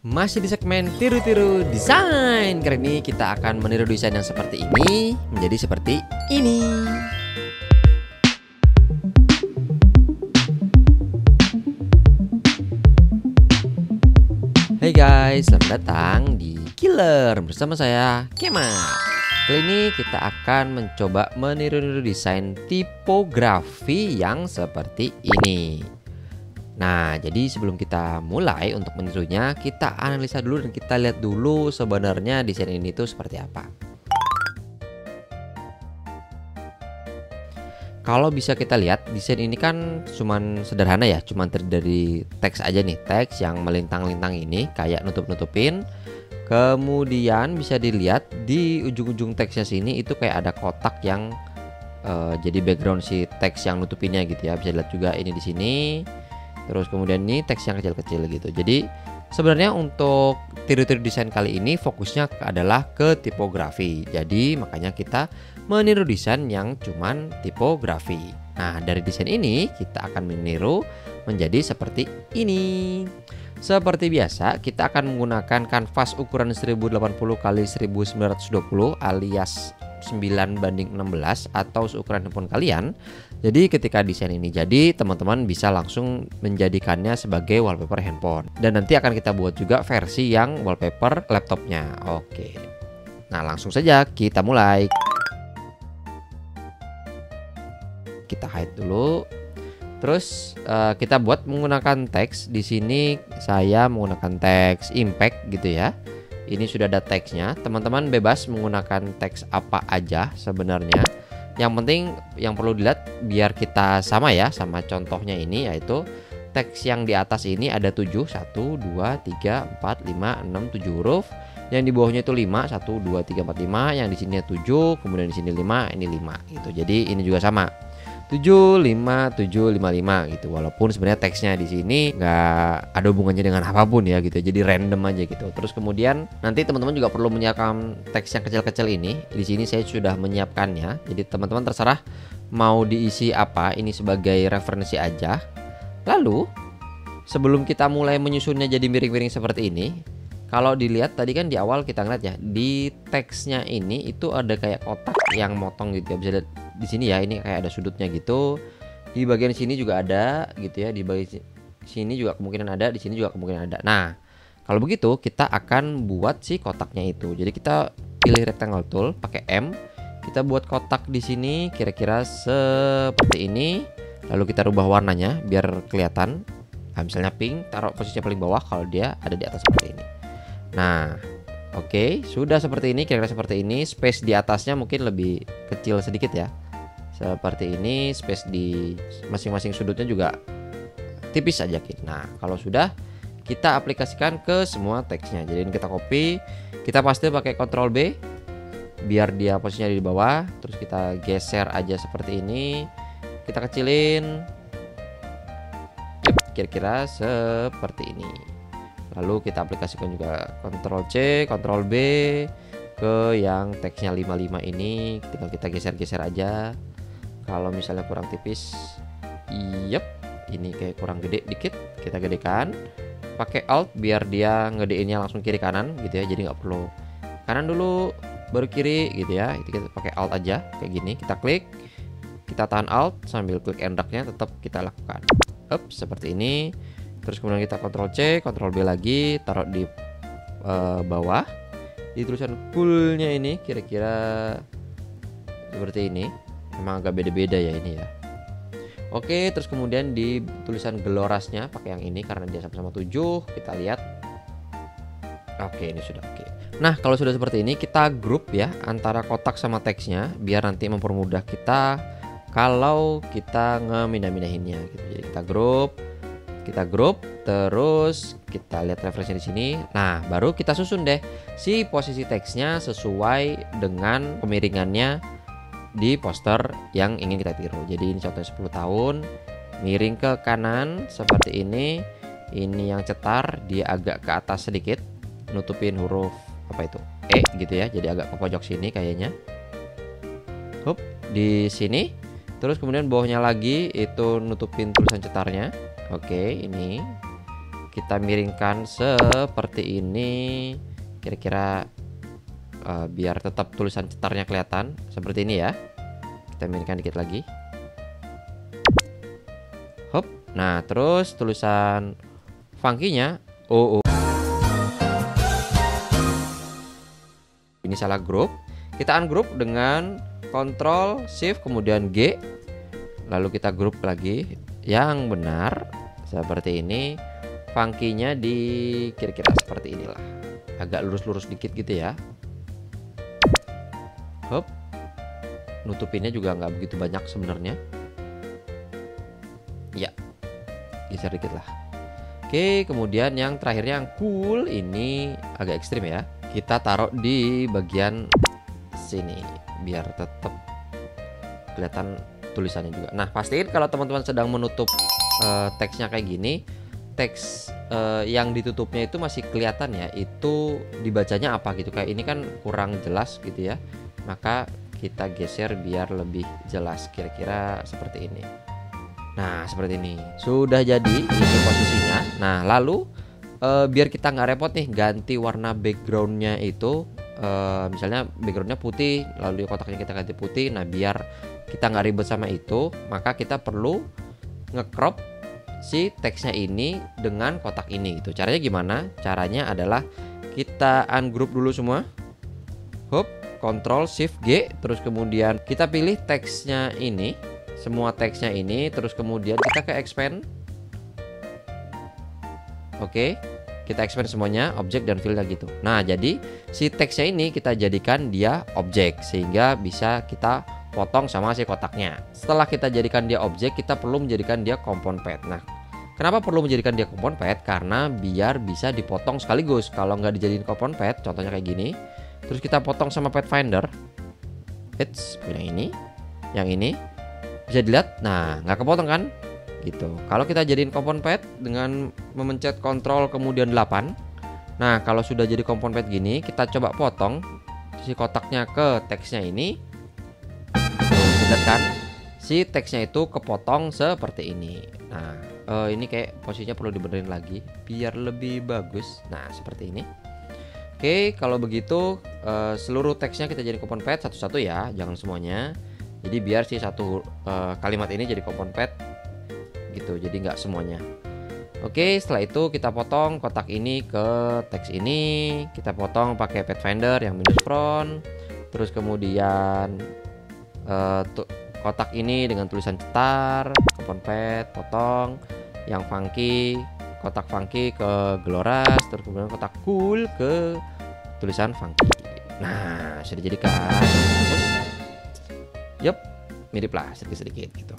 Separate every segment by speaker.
Speaker 1: Masih di segmen tiru-tiru desain. Kali ini kita akan meniru desain yang seperti ini menjadi seperti ini. Hey guys, selamat datang di Killer bersama saya, Kemal. Kali ini kita akan mencoba meniru-niru desain tipografi yang seperti ini. Nah, jadi sebelum kita mulai untuk menirunya, kita analisa dulu dan kita lihat dulu sebenarnya desain ini tuh seperti apa. Kalau bisa kita lihat, desain ini kan cuman sederhana ya, cuman terdiri dari teks aja nih, teks yang melintang-lintang ini kayak nutup-nutupin. Kemudian bisa dilihat di ujung-ujung teksnya sini itu kayak ada kotak yang jadi background si teks yang nutupinnya gitu ya. Bisa dilihat juga ini di sini. Terus kemudian ini teks yang kecil-kecil gitu. Jadi sebenarnya untuk tiru-tiru desain kali ini fokusnya adalah ke tipografi. Jadi makanya kita meniru desain yang cuman tipografi. Nah, dari desain ini kita akan meniru menjadi seperti ini. Seperti biasa, kita akan menggunakan kanvas ukuran 1080 x 1920 alias 9:16 atau seukuran handphone kalian. Jadi ketika desain ini jadi, teman-teman bisa langsung menjadikannya sebagai wallpaper handphone. Dan nanti akan kita buat juga versi yang wallpaper laptopnya. Oke. Nah, langsung saja kita mulai. Kita hide dulu. Terus kita buat menggunakan teks. Di sini saya menggunakan teks impact gitu ya. Ini sudah ada teksnya. Teman-teman bebas menggunakan teks apa aja sebenarnya. Yang penting yang perlu dilihat biar kita sama ya sama contohnya ini, yaitu teks yang di atas ini ada 7, 1, 2, 3, 4, 5, 6, 7 huruf. Yang di bawahnya itu 5, 1, 2, 3, 4, 5. Yang di sini 7, kemudian di sini 5, ini 5 gitu. Jadi ini juga sama. 7, 5, 7, 5, 5 gitu. Walaupun sebenarnya teksnya di sini nggak ada hubungannya dengan apapun ya gitu. Jadi random aja gitu. Terus kemudian nanti teman-teman juga perlu menyiapkan teks yang kecil-kecil ini. Di sini saya sudah menyiapkannya. Jadi teman-teman terserah mau diisi apa. Ini sebagai referensi aja. Lalu sebelum kita mulai menyusunnya jadi miring-miring seperti ini, kalau dilihat tadi kan di awal kita ngeliat ya, di teksnya ini itu ada kayak kotak yang motong gitu ya. Bisa lihat di sini ya, ini kayak ada sudutnya gitu. Di bagian sini juga ada gitu ya. Di bagian sini juga kemungkinan ada, di sini juga kemungkinan ada. Nah, kalau begitu kita akan buat si kotaknya itu. Jadi kita pilih rectangle tool, pakai M. Kita buat kotak di sini kira-kira seperti ini. Lalu kita rubah warnanya biar kelihatan. Nah, misalnya pink, taruh posisinya paling bawah kalau dia ada di atas seperti ini. Nah, oke, sudah seperti ini, kira-kira seperti ini. Space di atasnya mungkin lebih kecil sedikit ya. Seperti ini, space di masing-masing sudutnya juga tipis aja. Nah, kalau sudah, kita aplikasikan ke semua teksnya. Jadi ini kita copy, kita paste pakai Ctrl B biar dia posisinya di bawah. Terus kita geser aja seperti ini. Kita kecilin. Kira-kira seperti ini. Lalu kita aplikasikan juga Ctrl C, Ctrl B ke yang teksnya 55 ini. Tinggal kita geser-geser aja. Kalau misalnya kurang tipis, ini kayak kurang gede dikit, kita gedekan. Pakai Alt biar dia ngedeinnya langsung kiri kanan gitu ya. Jadi nggak perlu kanan dulu baru kiri gitu ya. Itu kita pakai Alt aja kayak gini. Kita klik, kita tahan Alt sambil klik and drag-nya tetap kita lakukan. Seperti ini. Terus kemudian kita Ctrl C, Ctrl B lagi, taruh di bawah. Di tulisan cool-nya ini kira-kira seperti ini. Memang agak beda-beda ya ini ya. Oke, terus kemudian di tulisan gelorasnya pakai yang ini karena dia sama-sama 7. Kita lihat. Oke, ini sudah oke. Nah, kalau sudah seperti ini kita grup ya antara kotak sama teksnya biar nanti mempermudah kita kalau kita ngemindah-mindahinnya gitu. Jadi kita grup, terus kita lihat referensi di sini. Nah, baru kita susun deh si posisi teksnya sesuai dengan kemiringannya di poster yang ingin kita tiru. Jadi ini contohnya 10 tahun, miring ke kanan seperti ini. Ini yang cetar, dia agak ke atas sedikit, nutupin huruf apa itu? E gitu ya. Jadi agak ke pojok sini kayaknya. Di sini. Terus kemudian bawahnya lagi itu nutupin tulisan cetarnya. Oke, ini kita miringkan seperti ini. Kira-kira biar tetap tulisan cetarnya kelihatan seperti ini ya. Kita miringkan dikit lagi. Hop. Nah, terus tulisan funky-nya oh. Ini salah grup. Kita ungroup dengan Ctrl Shift kemudian G. Lalu kita grup lagi yang benar seperti ini. Funky-nya di kira-kira seperti inilah. Agak lurus-lurus dikit gitu ya. Hop. Nutupinnya juga nggak begitu banyak sebenarnya. Ya, geser dikit lah. Oke, kemudian yang terakhirnya yang cool ini agak ekstrim ya. Kita taruh di bagian sini biar tetap kelihatan tulisannya juga. Nah, pastiin kalau teman-teman sedang menutup teksnya kayak gini, teks yang ditutupnya itu masih kelihatan ya, itu dibacanya apa gitu. Kayak ini kan kurang jelas gitu ya. Maka kita geser biar lebih jelas, kira-kira seperti ini. Nah, seperti ini. Sudah jadi ini posisinya. Nah, lalu biar kita nggak repot nih ganti warna backgroundnya itu, misalnya backgroundnya putih lalu kotaknya kita ganti putih. Nah, biar kita nggak ribet sama itu, maka kita perlu nge-crop si teksnya ini dengan kotak ini gitu. Caranya gimana? Caranya adalah kita ungroup dulu semua. Hop, Ctrl Shift G, terus kemudian kita pilih teksnya ini, semua teksnya ini, terus kemudian kita ke expand. Oke, kita expand semuanya, objek dan filenya gitu. Nah, jadi si teksnya ini kita jadikan dia objek sehingga bisa kita potong sama si kotaknya. Setelah kita jadikan dia objek, kita perlu menjadikan dia compound pad. Nah, kenapa perlu menjadikan dia compound pad? Karena biar bisa dipotong sekaligus. Kalau nggak dijadiin compound pad, contohnya kayak gini, terus kita potong sama Pathfinder, yang ini bisa dilihat. Nah, nggak kepotong kan? Gitu. Kalau kita jadiin compound pad dengan memencet Ctrl kemudian 8. Nah, kalau sudah jadi compound pad gini, kita coba potong si kotaknya ke teksnya ini. Lihat kan? Si teksnya itu kepotong seperti ini. Nah, ini kayak posisinya perlu dibenerin lagi biar lebih bagus. Nah, seperti ini. Oke, kalau begitu seluruh teksnya kita jadi compound pad satu-satu ya, jangan semuanya. Jadi biar si satu kalimat ini jadi compound pad gitu, jadi nggak semuanya. Oke, setelah itu kita potong kotak ini ke teks ini, kita potong pakai Pathfinder yang minus front, terus kemudian kotak ini dengan tulisan cetar, compound pad, potong, yang funky, kotak funky ke Gloras, terus kemudian kotak cool ke tulisan funky. Nah, sudah jadi kan? Terus, yup, mirip lah sedikit-sedikit gitu.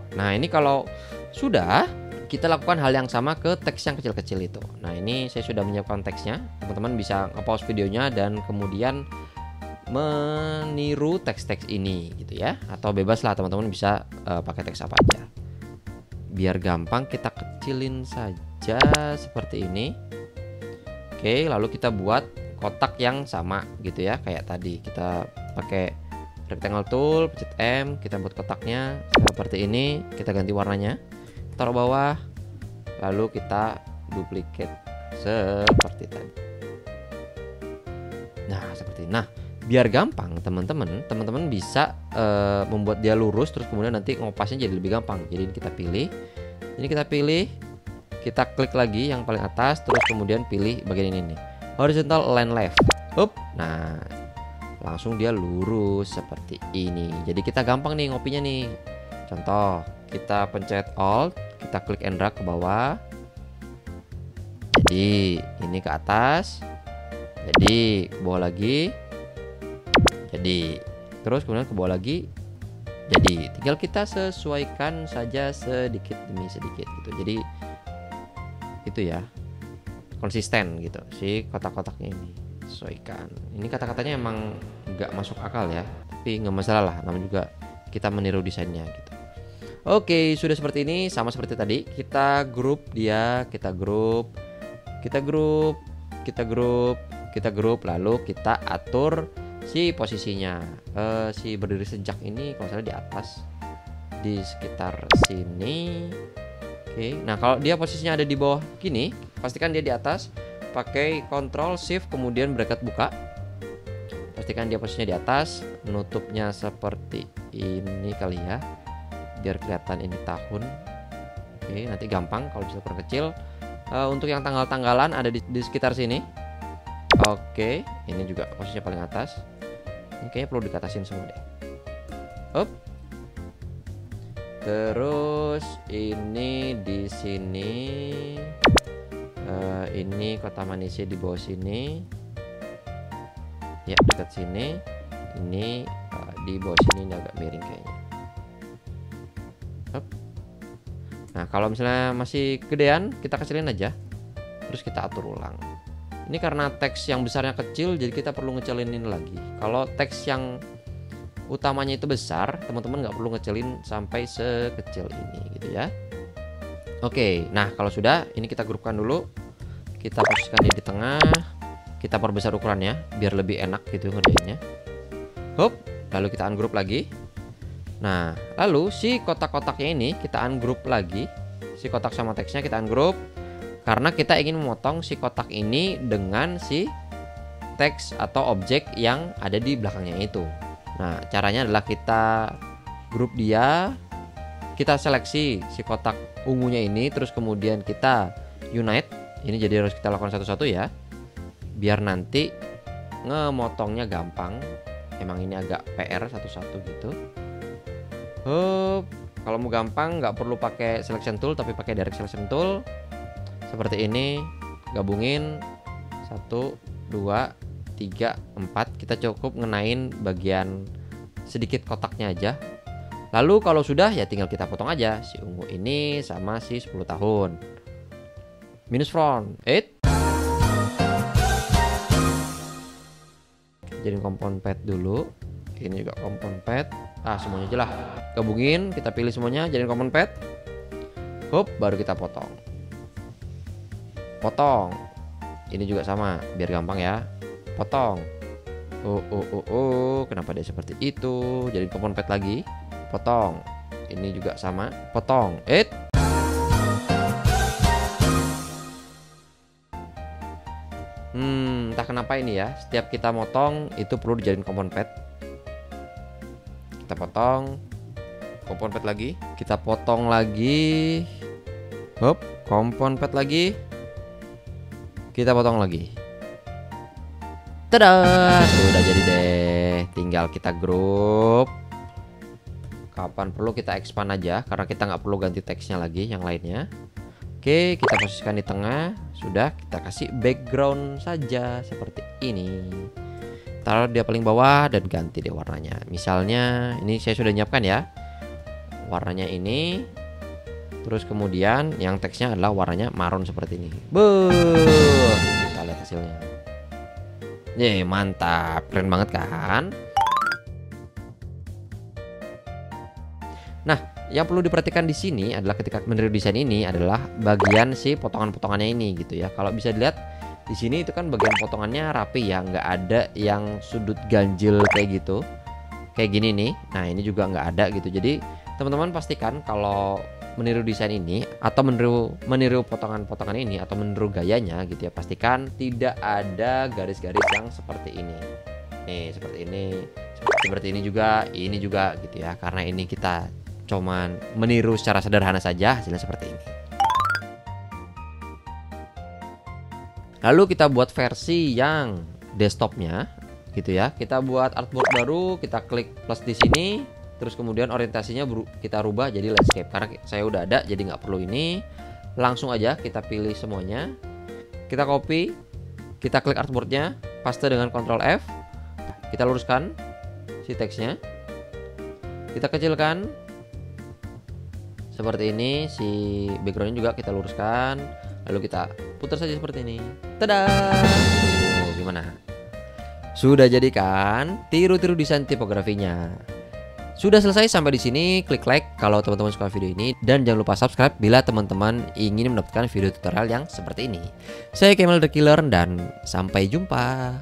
Speaker 1: Nah, ini kalau sudah, kita lakukan hal yang sama ke teks yang kecil-kecil itu. Nah, ini saya sudah menyiapkan teksnya. Teman-teman bisa nge-pause videonya dan kemudian meniru teks-teks ini gitu ya. Atau bebas lah, teman-teman bisa pakai teks apa aja. Biar gampang kita kecilin saja seperti ini. Oke, lalu kita buat kotak yang sama gitu ya, kayak tadi. Kita pakai rectangle tool, pencet M, kita buat kotaknya seperti ini, kita ganti warnanya, taruh bawah, lalu kita duplicate seperti tadi. Nah, seperti ini. Nah, biar gampang teman-teman bisa membuat dia lurus, terus kemudian nanti ngopasnya jadi lebih gampang. Jadi kita pilih, kita klik lagi yang paling atas, terus kemudian pilih bagian ini nih, horizontal line left. Nah, langsung dia lurus seperti ini. Jadi kita gampang nih ngopinya nih. Contoh, kita pencet Alt, kita klik and drag ke bawah. Jadi ini ke atas. Jadi ke bawah lagi. Jadi terus kemudian ke bawah lagi. Jadi tinggal kita sesuaikan saja sedikit demi sedikit gitu. Jadi itu ya, konsisten gitu si kotak-kotaknya ini. Sesuaikan. Ini kata-katanya emang nggak masuk akal ya, tapi nggak masalah lah, namanya juga kita meniru desainnya gitu. Oke, sudah seperti ini, sama seperti tadi. Kita grup dia, kita grup, lalu kita atur si posisinya. Si berdiri sejak ini kalau salah di atas, di sekitar sini. Oke, nah kalau dia posisinya ada di bawah gini, pastikan dia di atas. Pakai Ctrl Shift kemudian bracket buka. Pastikan dia posisinya di atas. Nutupnya seperti ini kali ya, biar kelihatan ini tahun. Oke, nanti gampang kalau bisa ukuran kecil. Untuk yang tanggal-tanggalan ada di sekitar sini. Oke, ini juga posisinya paling atas. Ini kayaknya perlu dikatasin semua deh. Up. Terus ini di sini, ini kota manisnya di bawah sini. Ya, dekat sini. Ini di bawah sini, ini agak miring kayaknya. Up. Nah, kalau misalnya masih gedean, kita kecilin aja. Terus kita atur ulang. Ini karena teks yang besarnya kecil, jadi kita perlu ngecilin ini lagi. Kalau teks yang utamanya itu besar, teman-teman nggak perlu ngecilin sampai sekecil ini gitu ya. Oke, nah kalau sudah, ini kita grupkan dulu. Kita posisikan dia di tengah. Kita perbesar ukurannya biar lebih enak gitu ngerjainnya. Hop, lalu kita ungroup lagi. Nah, lalu si kotak-kotaknya ini kita ungroup lagi. Si kotak sama teksnya kita ungroup karena kita ingin memotong si kotak ini dengan si teks atau objek yang ada di belakangnya itu. Nah, caranya adalah kita grup dia, kita seleksi si kotak ungunya ini, terus kemudian kita unite. Ini jadi harus kita lakukan satu-satu ya, biar nanti ngemotongnya gampang. Emang ini agak PR satu-satu gitu. Kalau mau gampang nggak perlu pakai selection tool, tapi pakai direct selection tool seperti ini. Gabungin 1, 2, 3, 4. Kita cukup ngenain bagian sedikit kotaknya aja. Lalu kalau sudah ya tinggal kita potong aja si ungu ini sama si 10 tahun. Minus front 8. Jadiin kompon pad dulu. Ini juga kompon pad. Semuanya aja lah. Gabungin, kita pilih semuanya, jadiin kompon pad. Hop, baru kita potong. Potong. Ini juga sama, biar gampang ya. Potong. Kenapa dia seperti itu? Jadiin kompon pad lagi. Potong. Ini juga sama, potong. Entah kenapa ini ya, setiap kita motong itu perlu dijadiin kompon pad. Kita potong, kompon pad lagi, kita potong lagi. Hop, kompon pad lagi, kita potong lagi. Tada, sudah jadi deh. Tinggal kita grup. Kapan perlu kita expand aja, karena kita nggak perlu ganti teksnya lagi yang lainnya. Oke, kita posisikan di tengah. Sudah, kita kasih background saja seperti ini. Taruh dia paling bawah dan ganti deh warnanya. Misalnya ini saya sudah nyiapkan ya, warnanya ini. Terus kemudian yang teksnya adalah warnanya marun seperti ini. Kita lihat hasilnya. Mantap, keren banget kan? Nah, yang perlu diperhatikan di sini adalah ketika meniru desain ini adalah bagian si potongan-potongannya ini gitu ya. Kalau bisa dilihat di sini itu kan bagian potongannya rapi ya, nggak ada yang sudut ganjil kayak gitu, kayak gini nih. Nah, ini juga nggak ada gitu. Jadi teman-teman pastikan kalau meniru desain ini atau meniru potongan-potongan ini atau meniru gayanya gitu ya, pastikan tidak ada garis-garis yang seperti ini. Nih, seperti ini juga, ini juga gitu ya. Karena ini kita cuman meniru secara sederhana saja, hasilnya seperti ini. Lalu kita buat versi yang desktopnya gitu ya. Kita buat artboard baru, kita klik plus di sini. Terus kemudian orientasinya kita rubah jadi landscape. Karena saya udah ada, jadi nggak perlu ini. Langsung aja kita pilih semuanya. Kita copy, kita klik artboardnya, paste dengan Ctrl F. Kita luruskan si teksnya. Kita kecilkan. Seperti ini, si backgroundnya juga kita luruskan. Lalu kita putar saja seperti ini. Tada! Gimana? Sudah jadi kan? Tiru-tiru desain tipografinya. Sudah selesai sampai di sini. Klik like kalau teman-teman suka video ini. Dan jangan lupa subscribe bila teman-teman ingin mendapatkan video tutorial yang seperti ini. Saya Kemal The Killer dan sampai jumpa.